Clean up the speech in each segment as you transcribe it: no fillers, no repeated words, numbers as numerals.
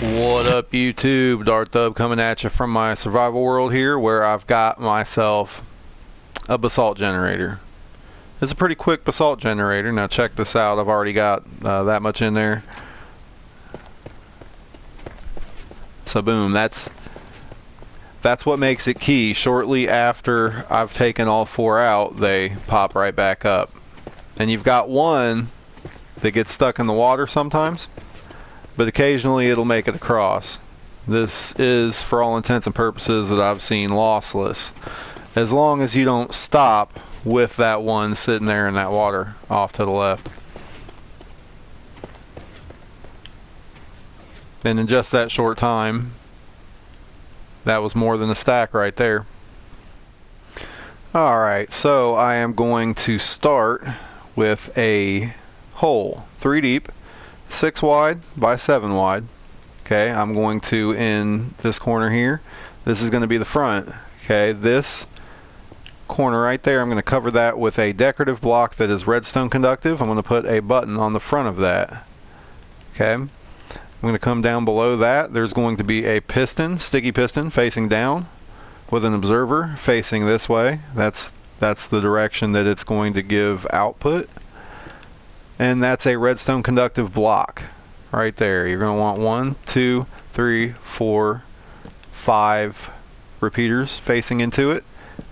What up, YouTube? Dart Thub coming at you from my survival world here, where I've got myself a basalt generator. It's a pretty quick basalt generator. Now check this out. I've already got that much in there. So boom, that's what makes it key. Shortly after I've taken all four out, they pop right back up. And you've got one that gets stuck in the water sometimes, but occasionally it'll make it across. This is, for all intents and purposes that I've seen, lossless, as long as you don't stop with that one sitting there in that water off to the left. And in just that short time, that was more than a stack right there. Alright, so I am going to start with a hole 3 deep, 6 wide by 7 wide. Okay, I'm going to, in this corner here, this is going to be the front. Okay, this corner right there, I'm going to cover that with a decorative block that is redstone conductive. I'm going to put a button on the front of that. Okay, I'm going to come down below that. There's going to be a piston, sticky piston, facing down with an observer facing this way. That's the direction that it's going to give output. And that's a redstone conductive block right there. You're going to want 1, 2, 3, 4, 5 repeaters facing into it,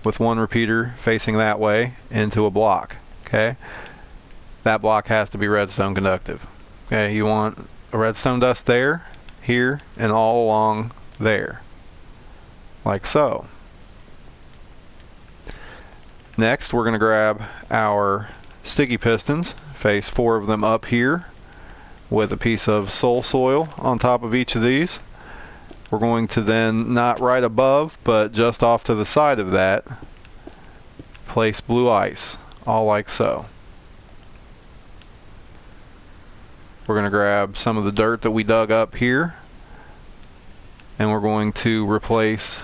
with one repeater facing that way into a block. Okay, that block has to be redstone conductive. Okay, you want a redstone dust there, here, and all along there, like so. Next, we're going to grab our sticky pistons, face 4 of them up here with a piece of soul soil on top of each of these. We're going to then, not right above, but just off to the side of that, place blue ice, all like so. We're going to grab some of the dirt that we dug up here, and we're going to replace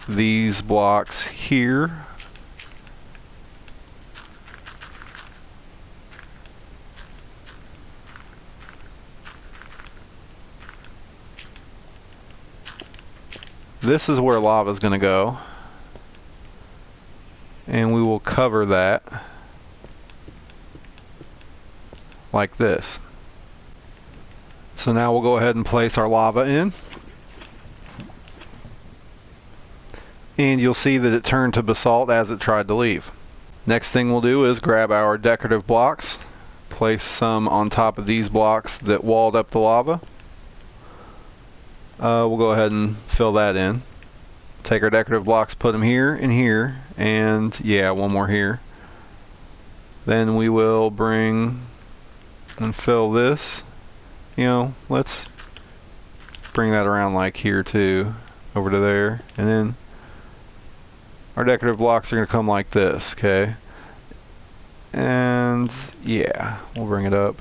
these blocks here. This is where lava is going to go, and we will cover that like this. So now we'll go ahead and place our lava in, and you'll see that it turned to basalt as it tried to leave. Next thing we'll do is grab our decorative blocks, place some on top of these blocks that walled up the lava. We'll go ahead and fill that in. Take our decorative blocks, put them here and here, and yeah, one more here. Then we will bring and fill this. You know, let's bring that around like here too, over to there, and then our decorative blocks are going to come like this. Okay, and yeah, we'll bring it up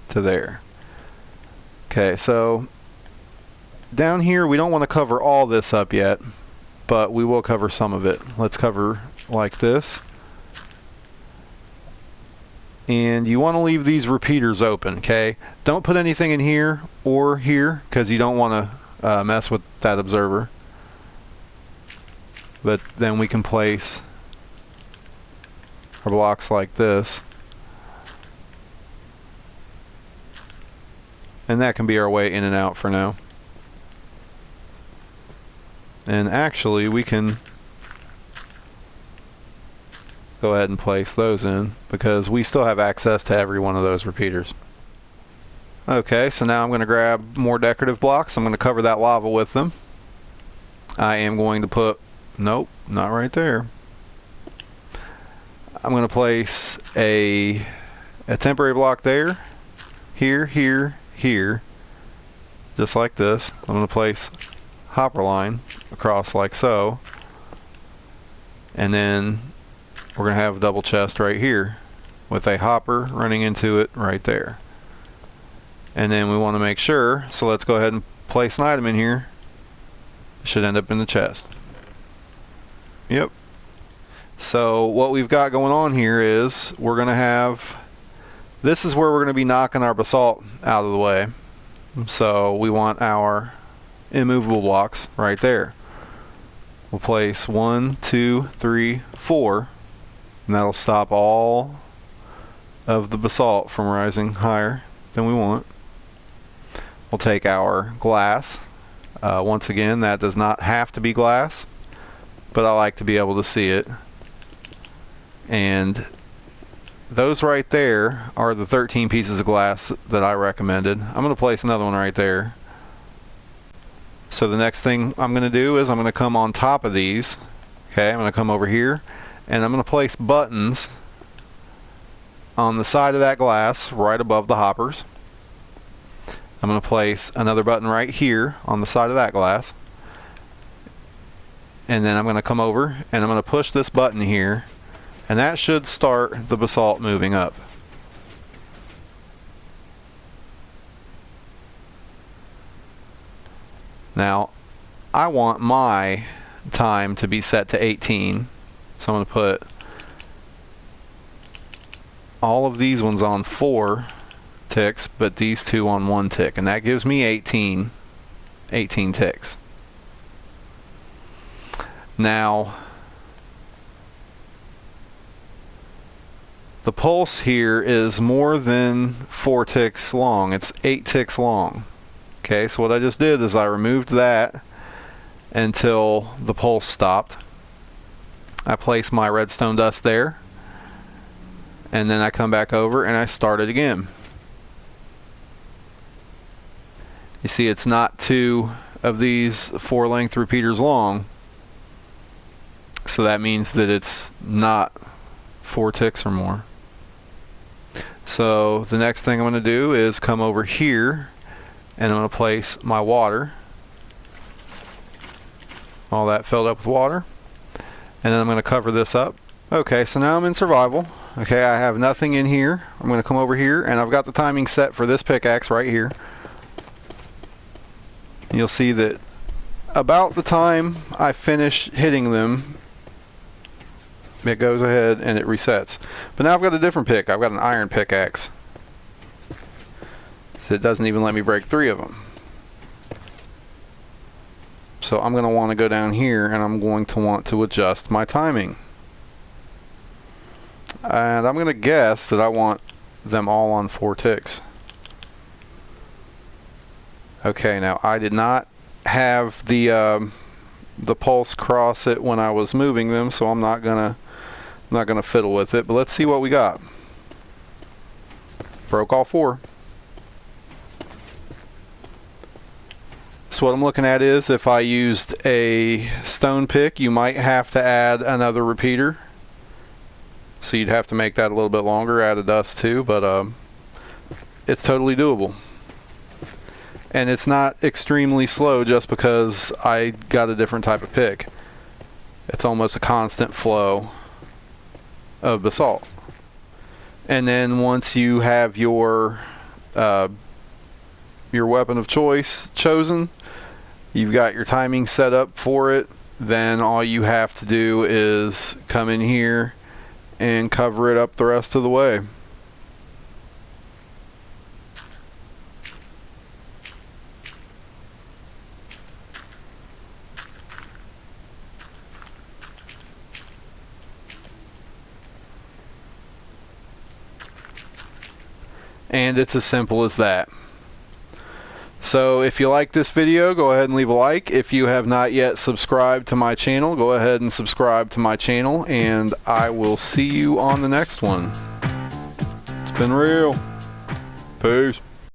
to there. Okay, so down here we don't want to cover all this up yet, but we will cover some of it. Let's cover like this. And you want to leave these repeaters open, okay? Don't put anything in here or here, because you don't want to mess with that observer. But then we can place our blocks like this. And that can be our way in and out for now. And actually we can go ahead and place those in, because we still have access to every one of those repeaters. Okay, so now I'm going to grab more decorative blocks. I'm going to cover that lava with them. I am going to put, nope, not right there. I'm going to place a temporary block there, here, here, here, just like this. I'm going to place hopper line across like so, and then we're going to have a double chest right here with a hopper running into it right there. And then we want to make sure, so let's go ahead and place an item in here. It should end up in the chest. Yep. So what we've got going on here is we're going to have This is where we're going to be knocking our basalt out of the way. So we want our immovable blocks right there. We'll place 1, 2, 3, 4, and that'll stop all of the basalt from rising higher than we want. We'll take our glass. Once again, that does not have to be glass, but I like to be able to see it. And those right there are the 13 pieces of glass that I recommended. I'm going to place another one right there. So the next thing I'm going to do is I'm going to come on top of these. Okay, I'm going to come over here and I'm going to place buttons on the side of that glass right above the hoppers. I'm going to place another button right here on the side of that glass. And then I'm going to come over and I'm going to push this button here, and that should start the basalt moving up. Now, I want my time to be set to 18, so I'm going to put all of these ones on 4 ticks, but these two on 1 tick, and that gives me 18 ticks. Now, the pulse here is more than 4 ticks long. It's 8 ticks long. Okay, so what I just did is I removed that until the pulse stopped. I placed my redstone dust there, and then I come back over and I start it again. You see, it's not 2 of these 4 length repeaters long, so that means that it's not 4 ticks or more. So the next thing I'm going to do is come over here and I'm going to place my water. All that filled up with water. And then I'm going to cover this up. Okay, so now I'm in survival. Okay, I have nothing in here. I'm going to come over here and I've got the timing set for this pickaxe right here. You'll see that about the time I finish hitting them, it goes ahead and it resets. But now I've got a different pick. I've got an iron pickaxe. So it doesn't even let me break 3 of them. So I'm going to want to go down here and I'm going to want to adjust my timing. And I'm going to guess that I want them all on 4 ticks. Okay, now I did not have the pulse cross it when I was moving them, so I'm not gonna fiddle with it. But let's see what we got. Broke all 4. So what I'm looking at is if I used a stone pick, you might have to add another repeater. So you'd have to make that a little bit longer, add a dust too, but it's totally doable. And it's not extremely slow just because I got a different type of pick. It's almost a constant flow of basalt. And then once you have your weapon of choice chosen, you've got your timing set up for it, then all you have to do is come in here and cover it up the rest of the way. And it's as simple as that. So if you like this video, go ahead and leave a like. If you have not yet subscribed to my channel, go ahead and subscribe to my channel, and I will see you on the next one. It's been real. Peace.